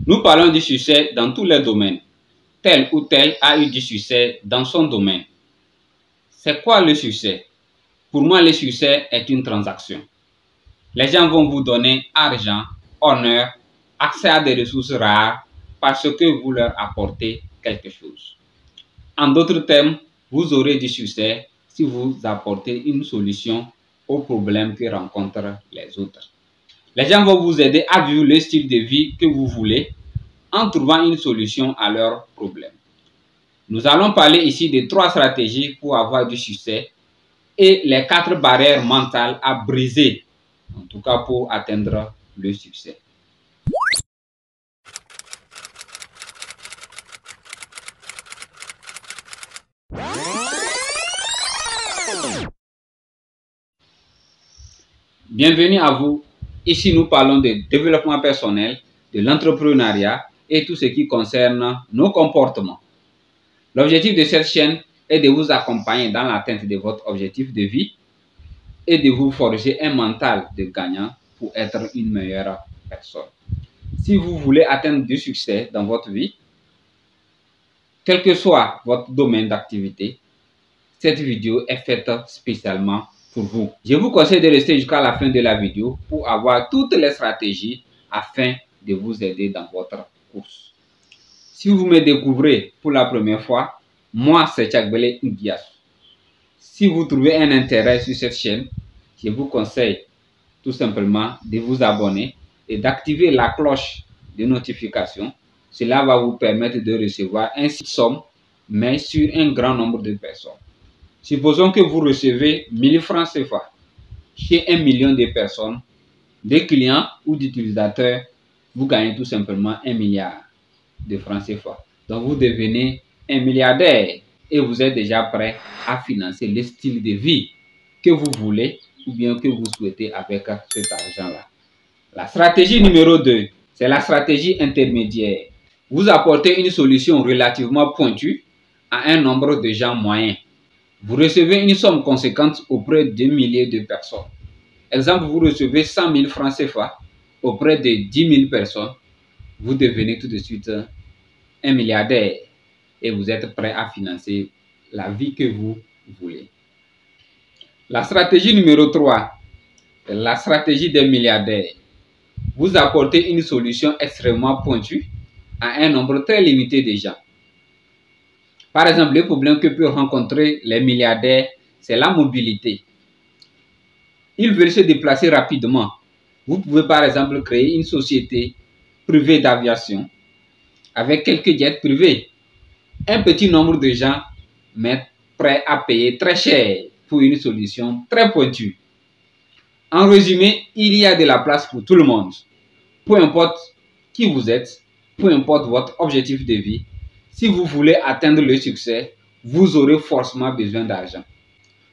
Nous parlons du succès dans tous les domaines. Tel ou tel a eu du succès dans son domaine. C'est quoi le succès? Pour moi, le succès est une transaction. Les gens vont vous donner argent, honneur, accès à des ressources rares parce que vous leur apportez quelque chose. En d'autres termes, vous aurez du succès si vous apportez une solution aux problèmes que rencontrent les autres. Les gens vont vous aider à vivre le style de vie que vous voulez en trouvant une solution à leurs problèmes. Nous allons parler ici de 3 stratégies pour avoir du succès et les 4 barrières mentales à briser, en tout cas pour atteindre le succès. Bienvenue à vous. Ici, nous parlons de développement personnel, de l'entrepreneuriat et tout ce qui concerne nos comportements. L'objectif de cette chaîne est de vous accompagner dans l'atteinte de votre objectif de vie et de vous forger un mental de gagnant pour être une meilleure personne. Si vous voulez atteindre du succès dans votre vie, quel que soit votre domaine d'activité, cette vidéo est faite spécialement pour vous. Je vous conseille de rester jusqu'à la fin de la vidéo pour avoir toutes les stratégies afin de vous aider dans votre course. Si vous me découvrez pour la première fois, moi c'est Tchagbele Ndias. Si vous trouvez un intérêt sur cette chaîne, je vous conseille tout simplement de vous abonner et d'activer la cloche de notification. Cela va vous permettre de recevoir un somme, mais sur un grand nombre de personnes. Supposons que vous recevez 1000 francs CFA chez 1 million de personnes, des clients ou d'utilisateurs, vous gagnez tout simplement 1 milliard de francs CFA. Donc vous devenez un milliardaire et vous êtes déjà prêt à financer le style de vie que vous voulez ou bien que vous souhaitez avec cet argent-là. La stratégie numéro 2, c'est la stratégie intermédiaire. Vous apportez une solution relativement pointue à un nombre de gens moyens. Vous recevez une somme conséquente auprès de milliers de personnes. Exemple, vous recevez 100 000 francs CFA auprès de 10 000 personnes. Vous devenez tout de suite un milliardaire et vous êtes prêt à financer la vie que vous voulez. La stratégie numéro 3, c'est la stratégie des milliardaires. Vous apportez une solution extrêmement pointue à un nombre très limité de gens. Par exemple, le problème que peuvent rencontrer les milliardaires, c'est la mobilité. Ils veulent se déplacer rapidement. Vous pouvez par exemple créer une société privée d'aviation avec quelques jets privés. Un petit nombre de gens mais prêts à payer très cher pour une solution très pointue. En résumé, il y a de la place pour tout le monde. Peu importe qui vous êtes, peu importe votre objectif de vie, si vous voulez atteindre le succès, vous aurez forcément besoin d'argent.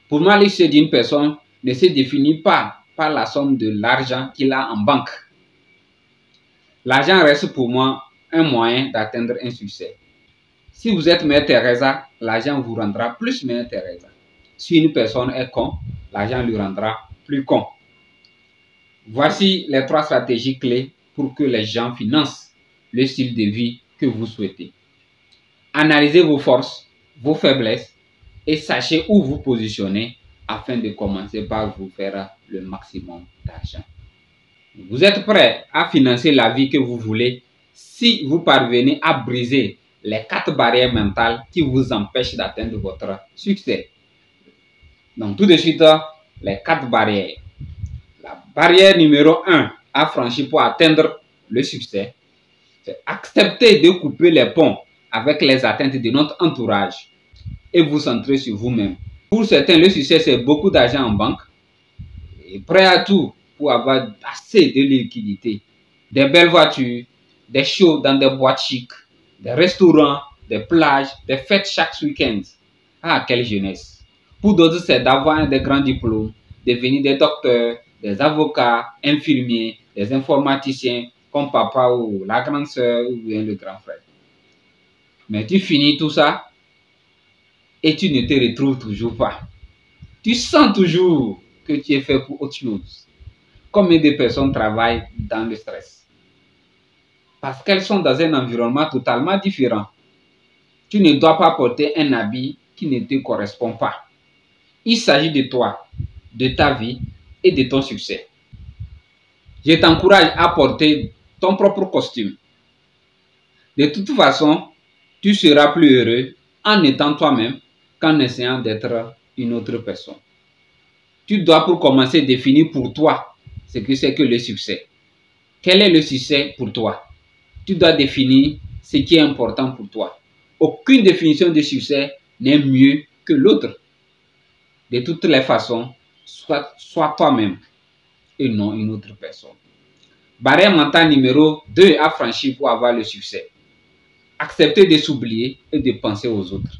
Pour moi, le succès d'une personne ne se définit pas par la somme de l'argent qu'il a en banque. L'argent reste pour moi un moyen d'atteindre un succès. Si vous êtes Mère Teresa, l'argent vous rendra plus Mère Teresa. Si une personne est con, l'argent lui rendra plus con. Voici les 3 stratégies clés pour que les gens financent le style de vie que vous souhaitez. Analysez vos forces, vos faiblesses et sachez où vous positionner afin de commencer par vous faire le maximum d'argent. Vous êtes prêt à financer la vie que vous voulez si vous parvenez à briser les 4 barrières mentales qui vous empêchent d'atteindre votre succès. Donc tout de suite, les 4 barrières. La barrière numéro 1 à franchir pour atteindre le succès, c'est accepter de couper les ponts avec les attentes de notre entourage et vous centrer sur vous-même. Pour certains, le succès, c'est beaucoup d'argent en banque et prêt à tout pour avoir assez de liquidité. Des belles voitures, des shows dans des boîtes chics, des restaurants, des plages, des fêtes chaque week-end. Ah, quelle jeunesse! Pour d'autres, c'est d'avoir des grands diplômes, devenir des docteurs, des avocats, infirmiers, des informaticiens, comme papa ou la grande sœur ou bien le grand frère. Mais tu finis tout ça et tu ne te retrouves toujours pas. Tu sens toujours que tu es fait pour autre chose. Combien de personnes travaillent dans le stress? parce qu'elles sont dans un environnement totalement différent. Tu ne dois pas porter un habit qui ne te correspond pas. Il s'agit de toi, de ta vie et de ton succès. Je t'encourage à porter ton propre costume. De toute façon, tu seras plus heureux en étant toi-même qu'en essayant d'être une autre personne. Tu dois pour commencer définir pour toi ce que c'est que le succès. Quel est le succès pour toi? Tu dois définir ce qui est important pour toi. Aucune définition de succès n'est mieux que l'autre. De toutes les façons, sois toi-même et non une autre personne. Barrière mentale numéro 2 à franchir pour avoir le succès. Accepter de s'oublier et de penser aux autres.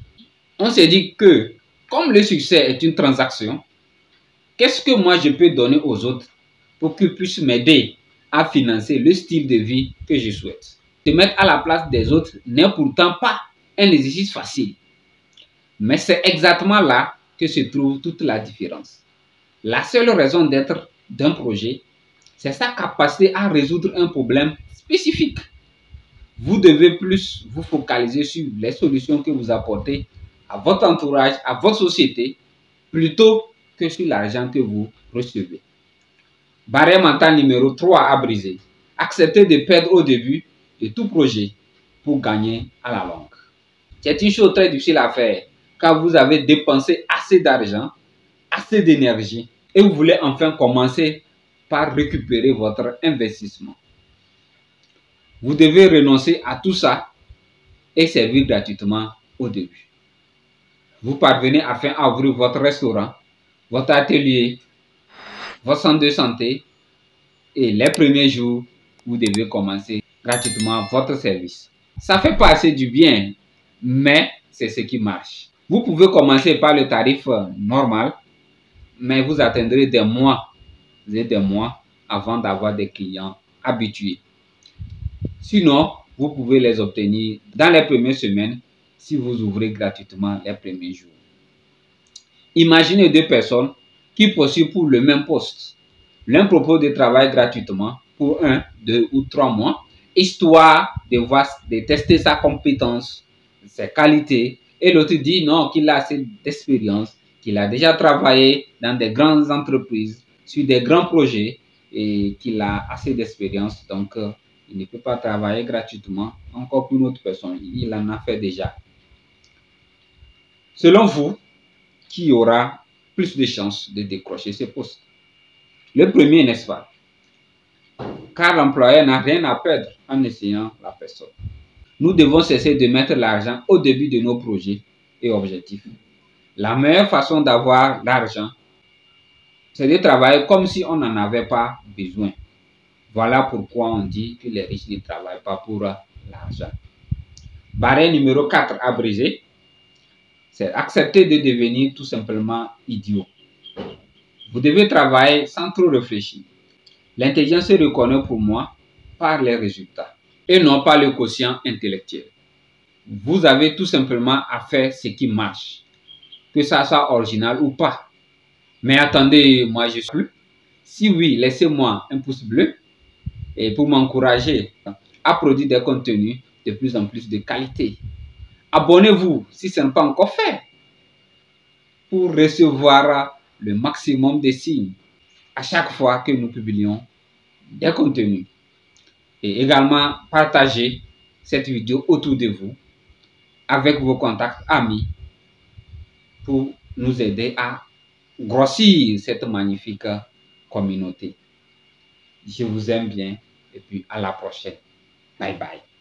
On se dit que, comme le succès est une transaction, qu'est-ce que moi je peux donner aux autres pour qu'ils puissent m'aider à financer le style de vie que je souhaite? Se mettre à la place des autres n'est pourtant pas un exercice facile. Mais c'est exactement là que se trouve toute la différence. La seule raison d'être d'un projet, c'est sa capacité à résoudre un problème spécifique. Vous devez plus vous focaliser sur les solutions que vous apportez à votre entourage, à votre société, plutôt que sur l'argent que vous recevez. Barrière mentale numéro 3 à briser. Accepter de perdre au début de tout projet pour gagner à la longue. C'est une chose très difficile à faire quand vous avez dépensé assez d'argent, assez d'énergie et vous voulez enfin commencer par récupérer votre investissement. Vous devez renoncer à tout ça et servir gratuitement au début. Vous parvenez enfin à ouvrir votre restaurant, votre atelier, votre centre de santé et les premiers jours, vous devez commencer gratuitement votre service. Ça fait pas assez du bien, mais c'est ce qui marche. Vous pouvez commencer par le tarif normal, mais vous attendrez des mois avant d'avoir des clients habitués. Sinon, vous pouvez les obtenir dans les premières semaines si vous ouvrez gratuitement les premiers jours. Imaginez deux personnes qui postulent pour le même poste. L'un propose de travailler gratuitement pour 1, 2 ou 3 mois, histoire de tester sa compétence, ses qualités. Et l'autre dit non, qu'il a assez d'expérience, qu'il a déjà travaillé dans des grandes entreprises, sur des grands projets et qu'il a assez d'expérience. Donc, il ne peut pas travailler gratuitement encore pour une autre personne. Il en a fait déjà. Selon vous, qui aura plus de chances de décrocher ce poste? Le premier, n'est-ce pas? Car l'employeur n'a rien à perdre en essayant la personne. Nous devons cesser de mettre l'argent au début de nos projets et objectifs. La meilleure façon d'avoir l'argent, c'est de travailler comme si on n'en avait pas besoin. Voilà pourquoi on dit que les riches ne travaillent pas pour l'argent. Barrière numéro 4 à briser, c'est accepter de devenir tout simplement idiot. Vous devez travailler sans trop réfléchir. L'intelligence se reconnaît pour moi par les résultats et non par le quotient intellectuel. Vous avez tout simplement à faire ce qui marche, que ça soit original ou pas. Mais attendez, moi je suis plus. Si oui, laissez-moi un pouce bleu et pour m'encourager à produire des contenus de plus en plus de qualité. Abonnez-vous si ce n'est pas encore fait pour recevoir le maximum de signes à chaque fois que nous publions des contenus. Et également partagez cette vidéo autour de vous avec vos contacts amis pour nous aider à grossir cette magnifique communauté. Je vous aime bien et puis à la prochaine. Bye bye.